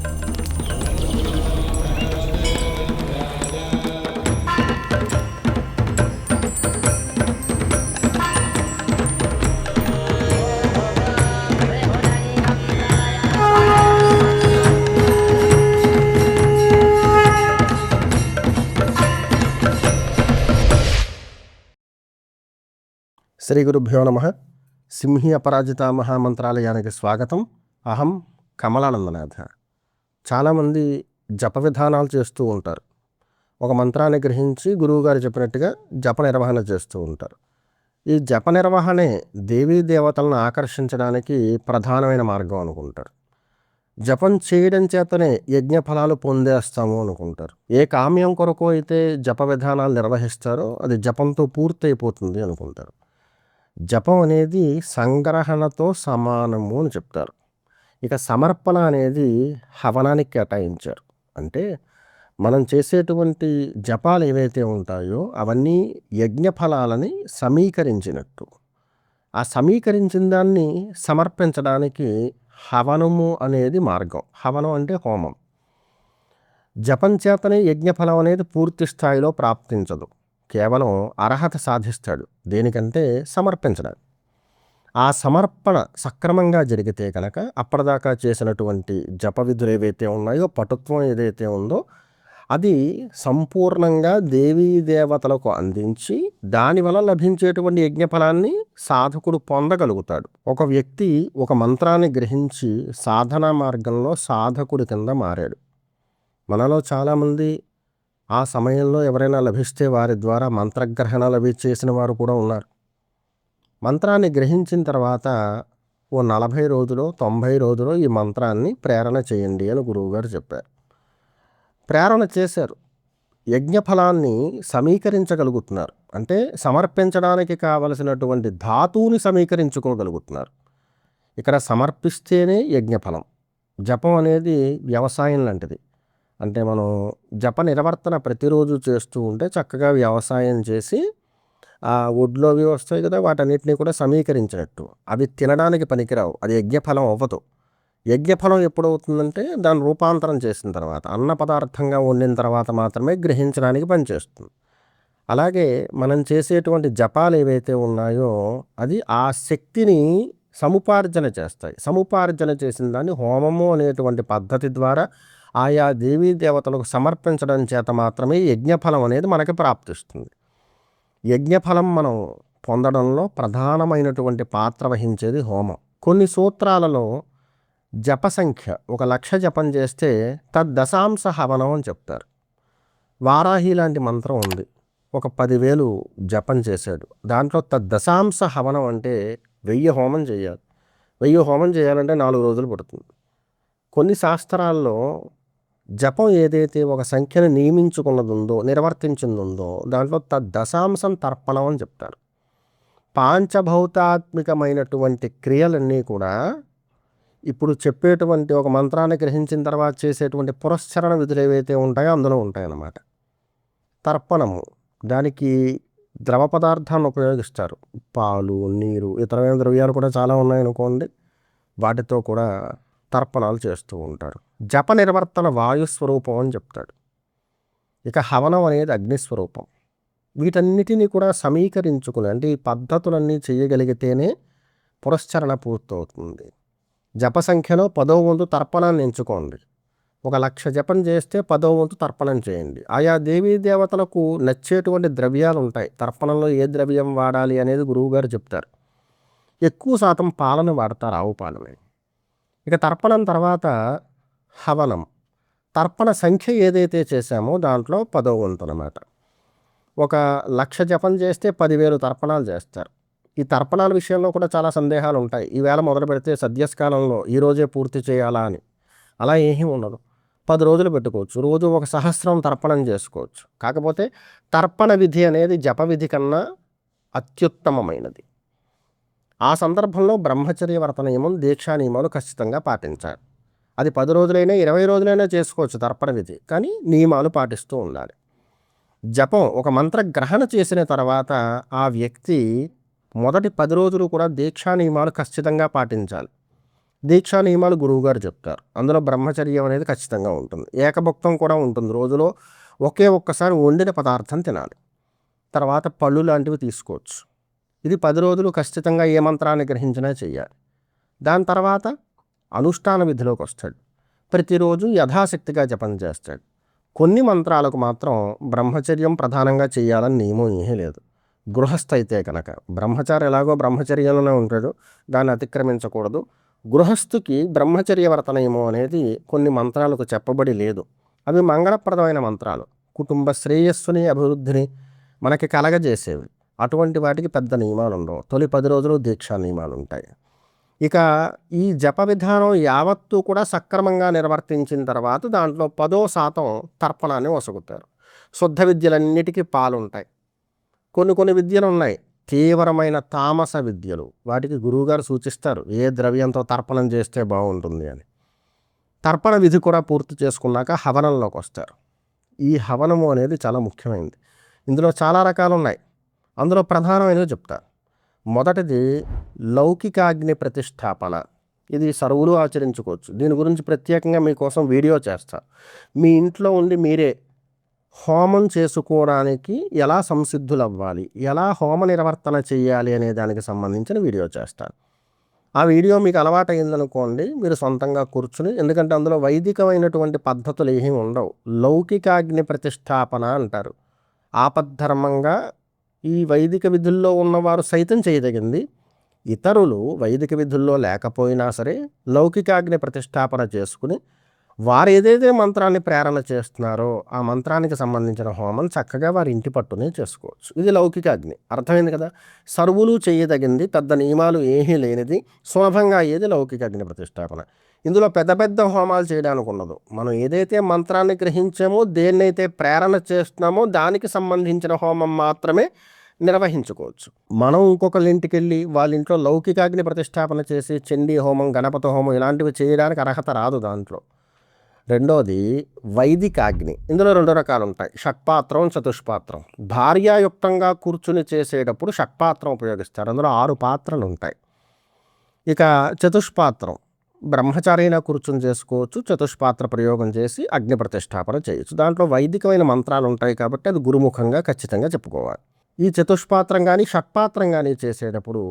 శ్రీ గురుభ్యో నమః. సింహి అపరాజిత మహామంత్రాలయానికి స్వాగతం. అహం కమలానందనాథ. చాలామంది జప విధానాలు చేస్తూ ఉంటారు. ఒక మంత్రాన్ని గ్రహించి గురువుగారు చెప్పినట్టుగా జప నిర్వహణ చేస్తూ ఉంటారు. ఈ జప నిర్వహణే దేవీ దేవతలను ఆకర్షించడానికి ప్రధానమైన మార్గం అనుకుంటారు. జపం చేయడం చేతనే యజ్ఞ ఫలాలు పొందేస్తాము అనుకుంటారు. ఏ కామ్యం కొరకు అయితే జప విధానాలు నిర్వహిస్తారో అది జపంతో పూర్తయిపోతుంది అనుకుంటారు. జపం అనేది సంగ్రహణతో సమానము అని చెప్తారు. ఇక సమర్పణ అనేది హవనానికి కేటాయించారు. అంటే మనం చేసేటువంటి జపాలు ఏవైతే ఉంటాయో అవన్నీ యజ్ఞ ఫలాలని సమీకరించినట్టు. ఆ సమీకరించిన దాన్ని సమర్పించడానికి హవనము అనేది మార్గం. హవనం అంటే హోమం. జపం చేతనే యజ్ఞఫలం అనేది పూర్తి స్థాయిలో ప్రాప్తించదు. కేవలం అర్హత సాధిస్తాడు. దేనికంటే సమర్పించడానికి. ఆ సమర్పణ సక్రమంగా జరిగితే కనుక అప్పటిదాకా చేసినటువంటి జప విధులు ఏవైతే ఉన్నాయో, పటుత్వం ఏదైతే ఉందో అది సంపూర్ణంగా దేవీ దేవతలకు అందించి దానివల్ల లభించేటువంటి యజ్ఞఫలాన్ని సాధకుడు పొందగలుగుతాడు. ఒక వ్యక్తి ఒక మంత్రాన్ని గ్రహించి సాధనా మార్గంలో సాధకుడి కింద మారాడు. మనలో చాలామంది ఆ సమయంలో ఎవరైనా లభిస్తే వారి ద్వారా మంత్రగ్రహణాలు అవి చేసిన వారు కూడా ఉన్నారు. మంత్రాన్ని గ్రహించిన తర్వాత ఓ 40 రోజులో 90 రోజులో ఈ మంత్రాన్ని ప్రేరణ చేయండి అని గురువుగారు చెప్పారు. ప్రేరణ చేశారు. యజ్ఞఫలాన్ని సమీకరించగలుగుతున్నారు. అంటే సమర్పించడానికి కావలసినటువంటి ధాతువుని సమీకరించుకోగలుగుతున్నారు. ఇక్కడ సమర్పిస్తేనే యజ్ఞఫలం. జపం అనేది వ్యవసాయం లాంటిది. అంటే మనం జప నిర్వర్తన ప్రతిరోజు చేస్తూ ఉంటే చక్కగా వ్యవసాయం చేసి ఆ ఒడ్లు అవి వస్తాయి కదా, వాటన్నిటిని కూడా సమీకరించినట్టు. అవి తినడానికి పనికిరావు. అది యజ్ఞఫలం అవ్వదు. యజ్ఞఫలం ఎప్పుడు అవుతుందంటే దాన్ని రూపాంతరం చేసిన తర్వాత, అన్న పదార్థంగా వండిన తర్వాత మాత్రమే గ్రహించడానికి పనిచేస్తుంది. అలాగే మనం చేసేటువంటి జపాలు ఏవైతే ఉన్నాయో అది ఆ శక్తిని సముపార్జన చేస్తాయి. సముపార్జన చేసిన దాన్ని హోమము అనేటువంటి పద్ధతి ద్వారా ఆయా దేవీ దేవతలకు సమర్పించడం చేత మాత్రమే యజ్ఞఫలం అనేది మనకి ప్రాప్తిస్తుంది. యజ్ఞఫలం మనం పొందడంలో ప్రధానమైనటువంటి పాత్ర వహించేది హోమం. కొన్ని సూత్రాలలో జప సంఖ్య 1,00,000 జపం చేస్తే తద్దశాంశ హవనం అని చెప్తారు. వారాహి లాంటి మంత్రం ఉంది. ఒక 10,000 జపం చేశాడు. దాంట్లో తద్దశాంశ హవనం అంటే 1000 హోమం చేయాలి. 1000 హోమం చేయాలంటే 4 రోజులు పడుతుంది. కొన్ని శాస్త్రాల్లో జపం ఏదైతే ఒక సంఖ్యను నియమించుకున్నది ఉందో, నిర్వర్తించింది ఉందో దాంట్లో తద్దశాంశం తర్పణం అని చెప్తారు. పాంచభౌతాత్మికమైనటువంటి క్రియలన్నీ కూడా ఇప్పుడు చెప్పేటువంటి ఒక మంత్రాన్ని గ్రహించిన తర్వాత చేసేటువంటి పురస్చరణ విధులు ఏవైతే ఉంటాయో అందులో ఉంటాయన్నమాట. తర్పణము దానికి ద్రవ పదార్థాన్ని ఉపయోగిస్తారు. పాలు, నీరు, ఇతరమైన ద్రవ్యాలు కూడా చాలా ఉన్నాయనుకోండి. వాటితో కూడా తర్పణాలు చేస్తూ ఉంటారు. జప నిర్వర్తన వాయుస్వరూపం అని చెప్తాడు. ఇక హవనం అనేది అగ్నిస్వరూపం. వీటన్నిటినీ కూడా సమీకరించుకుని అంటే ఈ పద్ధతులన్నీ చేయగలిగితేనే పురస్చరణ పూర్తవుతుంది. జప సంఖ్యలో 10వ వంతు తర్పణాన్ని ఎంచుకోండి. 1,00,000 జపం చేస్తే 10వ వంతు తర్పణం చేయండి. ఆయా దేవీ దేవతలకు నచ్చేటువంటి ద్రవ్యాలు ఉంటాయి. తర్పణంలో ఏ ద్రవ్యం వాడాలి అనేది గురువుగారు చెప్తారు. ఎక్కువ శాతం పాలను వాడతారు, ఆవు పాలనే. ఇక తర్పణం తర్వాత హవనం. తర్పణ సంఖ్య ఏదైతే చేశామో దాంట్లో 10వ వంతు అన్నమాట. 1,00,000 జపం చేస్తే 10,000 తర్పణాలు చేస్తారు. ఈ తర్పణాల విషయంలో కూడా చాలా సందేహాలు ఉంటాయి. ఈవేళ మొదలు పెడితే సద్యస్కాలంలో ఈరోజే పూర్తి చేయాలా అని. అలా ఏమీ ఉండదు. 10 రోజులు పెట్టుకోవచ్చు. రోజు 1,000 తర్పణం చేసుకోవచ్చు. కాకపోతే తర్పణ విధి అనేది జప విధి కన్నా అత్యుత్తమమైనది. ఆ సందర్భంలో బ్రహ్మచర్య వ్రత నియమం, దీక్షా నియమాలు ఖచ్చితంగా పాటించాలి. అది 10 రోజులైనా 20 రోజులైనా చేసుకోవచ్చు తర్పణ విధి, కానీ నియమాలు పాటిస్తూ ఉండాలి. జపం ఒక మంత్ర గ్రహణ చేసిన తర్వాత ఆ వ్యక్తి మొదటి 10 రోజులు కూడా దీక్షా నియమాలు ఖచ్చితంగా పాటించాలి. దీక్షా నియమాలు గురువుగారు చెప్తారు. అందులో బ్రహ్మచర్యం అనేది ఖచ్చితంగా ఉంటుంది. ఏకభుక్తం కూడా ఉంటుంది. రోజులో ఒక్కసారి వండిన పదార్థం తినాలి. తర్వాత పళ్ళు లాంటివి తీసుకోవచ్చు. ఇది 10 రోజులు ఖచ్చితంగా ఏ మంత్రాన్ని గ్రహించినా చేయాలి. దాని తర్వాత అనుష్ఠాన విధిలోకి వస్తాడు. ప్రతిరోజు యథాశక్తిగా జపం చేస్తాడు. కొన్ని మంత్రాలకు మాత్రం బ్రహ్మచర్యం ప్రధానంగా చేయాలని నియమం ఏమీ లేదు. గృహస్థ అయితే కనుక బ్రహ్మచారి ఎలాగో బ్రహ్మచర్యంలోనే ఉంటాడు, దాన్ని అతిక్రమించకూడదు. గృహస్థుకి బ్రహ్మచర్య వ్రత నియమం అనేది కొన్ని మంత్రాలకు చెప్పబడి లేదు. అవి మంగళప్రదమైన మంత్రాలు, కుటుంబ శ్రేయస్సుని అభివృద్ధిని మనకి కలగజేసేవి. అటువంటి వాటికి పెద్ద నియమాలు ఉండవు. తొలి 10 రోజులు దీక్షా నియమాలు ఉంటాయి. ఇక ఈ జప విధానం యావత్తూ కూడా సక్రమంగా నిర్వర్తించిన తర్వాత దాంట్లో 10% తర్పణాన్ని వసుకుతారు. శుద్ధ విద్యలన్నిటికీ పాలుంటాయి. కొన్ని విద్యలు ఉన్నాయి తీవ్రమైన తామస విద్యలు. వాటికి గురువుగారు సూచిస్తారు ఏ ద్రవ్యంతో తర్పణం చేస్తే బాగుంటుంది అని. తర్పణ విధి కూడా పూర్తి చేసుకున్నాక హవనంలోకి వస్తారు. ఈ హవనము అనేది చాలా ముఖ్యమైనది. ఇందులో చాలా రకాలు ఉన్నాయి. అందులో ప్రధానమైనవి చెప్తారు. మొదటిది లౌకికాగ్ని ప్రతిష్టాపన. ఇది సర్వులు ఆచరించుకోవచ్చు. దీని గురించి ప్రత్యేకంగా మీకోసం వీడియో చేస్తా. మీ ఇంట్లో ఉండి మీరే హోమం చేసుకోవడానికి ఎలా సంసిద్ధులు అవ్వాలి, ఎలా హోమ నిర్వర్తన చేయాలి అనే దానికి సంబంధించిన వీడియో చేస్తాను. ఆ వీడియో మీకు అలవాటు అయిందనుకోండి, మీరు సొంతంగా కూర్చుని, ఎందుకంటే అందులో వైదికమైనటువంటి పద్ధతులు ఏమీ ఉండవు. లౌకికాగ్ని ప్రతిష్టాపన అంటారు. ఆపద్ధర్మంగా ఈ వైదిక విధుల్లో ఉన్నవారు సైతం చేయదగింది. ఇతరులు వైదిక విధుల్లో లేకపోయినా సరే లౌకికాగ్ని ప్రతిష్టాపన చేసుకుని వారు ఏదైతే మంత్రాన్ని ప్రేరణ చేస్తున్నారో ఆ మంత్రానికి సంబంధించిన హోమం చక్కగా వారి ఇంటి పట్టునే చేసుకోవచ్చు. ఇది లౌకికాగ్ని. అర్థమైంది కదా. సర్వులు చేయదగింది, పెద్ద నియమాలు ఏమీ లేనిది, సులభంగా అయ్యేది లౌకికాగ్ని ప్రతిష్టాపన. ఇందులో పెద్ద పెద్ద హోమాలు చేయడానికి ఉండదు. మనం ఏదైతే మంత్రాన్ని గ్రహించామో, దేన్నైతే ప్రేరణ చేస్తున్నామో దానికి సంబంధించిన హోమం మాత్రమే నిర్వహించుకోవచ్చు. మనం ఇంకొకళ్ళ ఇంటికి వెళ్ళి వాళ్ళ ఇంట్లో లౌకికాగ్ని ప్రతిష్టాపన చేసి చండీ హోమం, గణపతి హోమం ఇలాంటివి చేయడానికి అర్హత రాదు దాంట్లో. రెండోది వైదికాగ్ని. ఇందులో 2 రకాలు ఉంటాయి, షట్పాత్రం, చతుష్పాత్రం. భార్యాయుక్తంగా కూర్చుని చేసేటప్పుడు షట్పాత్రం ఉపయోగిస్తారు. అందులో 6 పాత్రలు ఉంటాయి. ఇక చతుష్పాత్రం బ్రహ్మచారైనా కూర్చుని చేసుకోవచ్చు. చతుష్పాత్ర ప్రయోగం చేసి అగ్ని ప్రతిష్టాపన చేయొచ్చు. దాంట్లో వైదికమైన మంత్రాలు ఉంటాయి కాబట్టి అది గురుముఖంగా ఖచ్చితంగా చెప్పుకోవాలి. ఈ చతుష్పాత్రం కానీ షట్పాత్రం కానీ చేసేటప్పుడు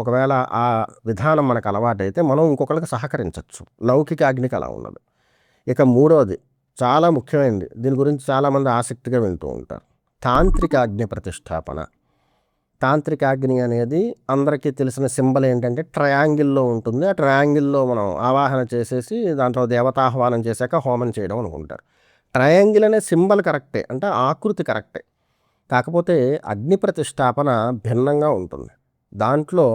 ఒకవేళ ఆ విధానం మనకు అలవాటైతే మనం ఇంకొకరికి సహకరించవచ్చు. లౌకిక అగ్నికి అలా ఉన్నది. ఇక మూడోది చాలా ముఖ్యమైనది, దీని గురించి చాలామంది ఆసక్తిగా వింటూ ఉంటారు, తాంత్రిక అగ్ని ప్రతిష్టాపన. తాంత్రిక అగ్ని అనేది అందరికీ తెలిసిన సింబల్ ఏంటంటే ట్రయాంగిల్లో ఉంటుంది. ఆ ట్రయాంగిల్లో మనం ఆవాహన చేసేసి దాంట్లో దేవతాహ్వానం చేశాక హోమం చేయడం అనుకుంటారు. ట్రయాంగిల్ అనే సింబల్ కరెక్టే, అంటే ఆకృతి కరెక్టే. కాకపోతే అగ్ని ప్రతిష్టాపన భిన్నంగా ఉంటుంది. దాంట్లో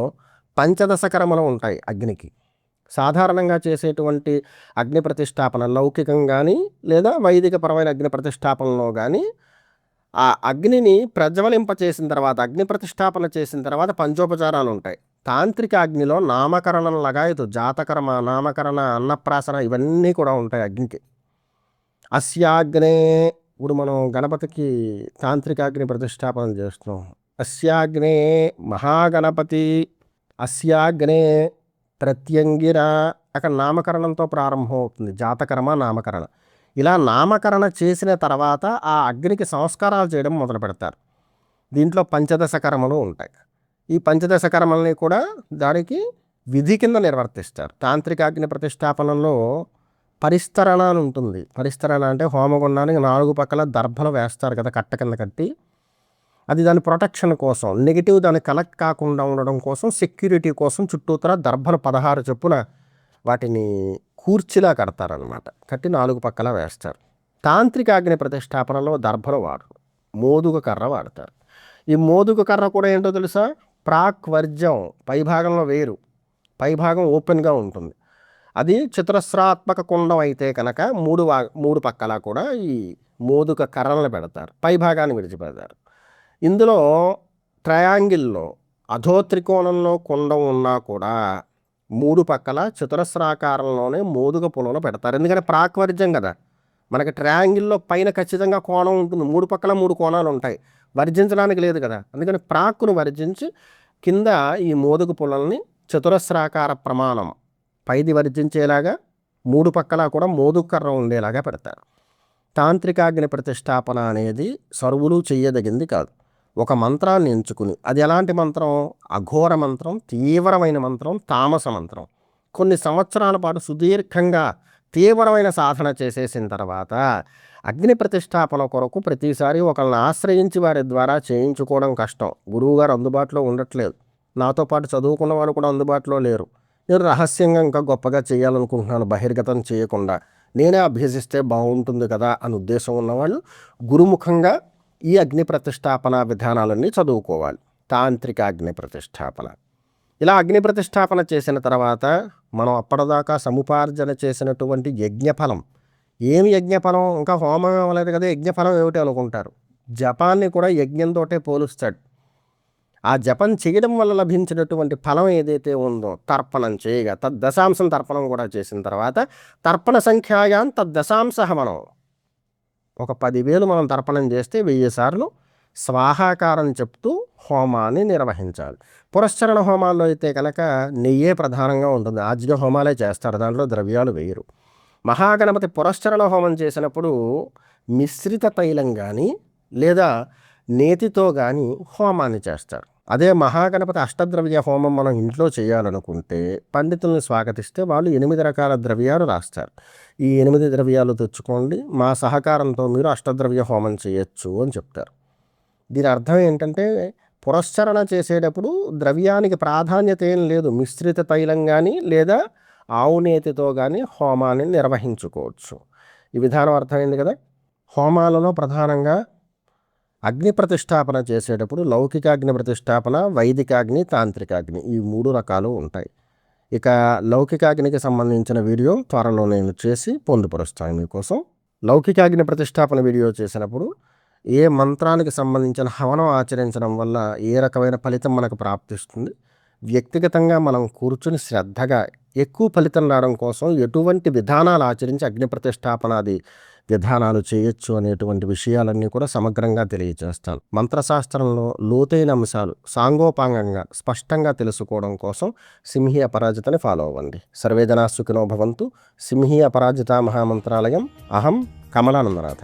పంచదశ కర్మలు ఉంటాయి అగ్నికి. సాధారణంగా చేసేటువంటి అగ్ని ప్రతిష్టాపన లౌకికం కానీ లేదా వైదికపరమైన అగ్ని ప్రతిష్టాపనలో కానీ ఆ అగ్నిని ప్రజ్వలింప చేసిన తర్వాత, అగ్ని ప్రతిష్టాపన చేసిన తర్వాత పంచోపచారాలు ఉంటాయి. తాంత్రిక అగ్నిలో నామకరణం, లగాయతు, జాతకర్మ, నామకరణ, అన్నప్రాసన ఇవన్నీ కూడా ఉంటాయి అగ్నికి. అస్యాగ్నే, ఇప్పుడు మనం గణపతికి తాంత్రిక అగ్ని ప్రతిష్టాపన చేస్తున్నాం. అస్యాగ్నే మహాగణపతి, అస్యాగ్నే ప్రత్యంగిర, అక్కడ నామకరణంతో ప్రారంభం అవుతుంది. జాతకర్మ, నామకరణ. ఇలా నామకరణ చేసిన తర్వాత ఆ అగ్నికి సంస్కారాలు చేయడం మొదలు పెడతారు. దీంట్లో పంచదశ కర్మలు ఉంటాయి. ఈ పంచదశ కర్మల్ని కూడా దానికి విధి కింద నిర్వర్తిస్తారు. తాంత్రిక అగ్ని ప్రతిష్టాపనలో పరిస్తరణ అని ఉంటుంది. పరిస్తరణ అంటే హోమగుండానికి 4 పక్కల దర్భలు వేస్తారు కదా, కట్ట కింద కట్టి. అది దాని ప్రొటెక్షన్ కోసం, నెగిటివ్ దాన్ని కలెక్ట్ కాకుండా ఉండడం కోసం, సెక్యూరిటీ కోసం చుట్టూతర దర్భలు 16 చొప్పున వాటిని కూర్చిలా కడతారనమాట. కట్టి 4 పక్కల వేస్తారు. తాంత్రిక అగ్ని ప్రతిష్టాపనలో దర్భలు వాడరు, మోదుగ కర్ర వాడతారు. ఈ మోదుగ కర్ర కూడా ఏంటో తెలుసా, ప్రాక్ వర్జ్యం పైభాగంలో వేరు, పైభాగం ఓపెన్గా ఉంటుంది. అది చతురస్రాత్మక కుండం అయితే కనుక 3 పక్కల కూడా ఈ మోదుగ కర్రలను పెడతారు, పైభాగాన్ని విడిచిపెడతారు. ఇందులో ట్రయాంగిల్లో అధోత్రికోణంలో కుండం ఉన్నా కూడా 3 పక్కల చతురస్రాకారంలోనే మోదుగ పులను పెడతారు. ఎందుకంటే ప్రాక్వర్జ్యం కదా, మనకి ట్రయాంగిల్లో పైన ఖచ్చితంగా కోణం ఉంటుంది, 3 పక్కల 3 కోణాలు ఉంటాయి, వర్జించడానికి లేదు కదా. అందుకని ప్రాక్కును వర్జించి కింద ఈ మోదుగ పులల్ని చతురస్రాకార ప్రమాణం పైది వర్జించేలాగా 3 పక్కలా కూడా మోదుకర్ర ఉండేలాగా పెడతారు. తాంత్రికాగ్ని ప్రతిష్టాపన అనేది సర్వులు చెయ్యదగింది కాదు. ఒక మంత్రాన్ని ఎంచుకుని, అది ఎలాంటి మంత్రం? అఘోర మంత్రం, తీవ్రమైన మంత్రం, తామస మంత్రం. కొన్ని సంవత్సరాల పాటు సుదీర్ఘంగా తీవ్రమైన సాధన చేసేసిన తర్వాత అగ్ని ప్రతిష్టాపన కొరకు ప్రతిసారి ఒకళ్ళని ఆశ్రయించి వారి ద్వారా చేయించుకోవడం కష్టం. గురువుగారు అందుబాటులో ఉండట్లేదు, నాతో పాటు చదువుకున్న వాళ్ళు కూడా అందుబాటులో లేరు, నేను రహస్యంగా ఇంకా గొప్పగా చేయాలనుకుంటున్నాను, బహిర్గతం చేయకుండా నేనే అభ్యసిస్తే బాగుంటుంది కదా అని ఉద్దేశం ఉన్నవాళ్ళు గురుముఖంగా ఈ అగ్ని ప్రతిష్టాపన విధానాలన్నీ చదువుకోవాలి. తాంత్రిక అగ్ని ప్రతిష్టాపన. ఇలా అగ్ని ప్రతిష్టాపన చేసిన తర్వాత మనం అప్పటిదాకా సముపార్జన చేసినటువంటి యజ్ఞఫలం, ఏమి యజ్ఞఫలం? ఇంకా హోమం అవ్వలేదు కదా, యజ్ఞఫలం ఏమిటి అనుకుంటారు. జపాన్ని కూడా యజ్ఞంతోటే పోలుస్తాడు. ఆ జపం చేయడం వల్ల లభించినటువంటి ఫలం ఏదైతే ఉందో, తర్పణం చేయగా తద్దశాంశం తర్పణం కూడా చేసిన తర్వాత తర్పణ సంఖ్యాయాన్ తద్దశాంశ మనం ఒక 10,000 మనం తర్పణం చేస్తే 1000 సార్లు స్వాహాకారం చెప్తూ హోమాన్ని నిర్వహించాలి. పురస్చరణ హోమాల్లో అయితే కనుక నెయ్యే ప్రధానంగా ఉంటుంది, ఆజ్ఞ హోమాలే చేస్తారు, దాంట్లో ద్రవ్యాలు వేయరు. మహాగణపతి పురస్చరణ హోమం చేసినప్పుడు మిశ్రిత తైలం కానీ లేదా నేతితో కానీ హోమాన్ని చేస్తారు. అదే మహాగణపతి అష్టద్రవ్య హోమం మనం ఇంట్లో చేయాలనుకుంటే పండితుల్ని స్వాగతిస్తే వాళ్ళు 8 రకాల ద్రవ్యాలు రాస్తారు. ఈ 8 ద్రవ్యాలు తెచ్చుకోండి, మా సహకారంతో మీరు అష్టద్రవ్య హోమం చేయొచ్చు అని చెప్తారు. దీని అర్థం ఏంటంటే పురస్చరణ చేసేటప్పుడు ద్రవ్యానికి ప్రాధాన్యత ఏం లేదు, మిశ్రిత తైలం కానీ లేదా ఆవు నేతితో కానీ హోమాన్ని నిర్వహించుకోవచ్చు. ఈ విధానం అర్థమైంది కదా. హోమాలలో ప్రధానంగా అగ్ని ప్రతిష్టాపన చేసేటప్పుడు లౌకికాగ్ని ప్రతిష్టాపన, వైదికాగ్ని, తాంత్రికాగ్ని, ఈ 3 రకాలు ఉంటాయి. ఇక లౌకికాగ్నికి సంబంధించిన వీడియో త్వరలో నేను చేసి పొందుపరుస్తాను మీకోసం. లౌకికాగ్ని ప్రతిష్టాపన వీడియో చేసినప్పుడు ఏ మంత్రానికి సంబంధించిన హవనం ఆచరించడం వల్ల ఏ రకమైన ఫలితం మనకు ప్రాప్తిస్తుంది, వ్యక్తిగతంగా మనం కూర్చుని శ్రద్ధగా ఎక్కువ ఫలితం రావడం కోసం ఎటువంటి విధానాలు ఆచరించి అగ్ని ప్రతిష్టాపనాది విధానాలు చేయొచ్చు అనేటువంటి విషయాలన్నీ కూడా సమగ్రంగా తెలియజేస్తాను. మంత్రశాస్త్రంలో లోతైన అంశాలు సాంగోపాంగంగా స్పష్టంగా తెలుసుకోవడం కోసం సింహీ అపరాజితని ఫాలో అవ్వండి. సర్వే జనా సుఖినో భవంతు. సింహీ అపరాజిత మహామంత్రాలయం. అహం కమలానందనాథ.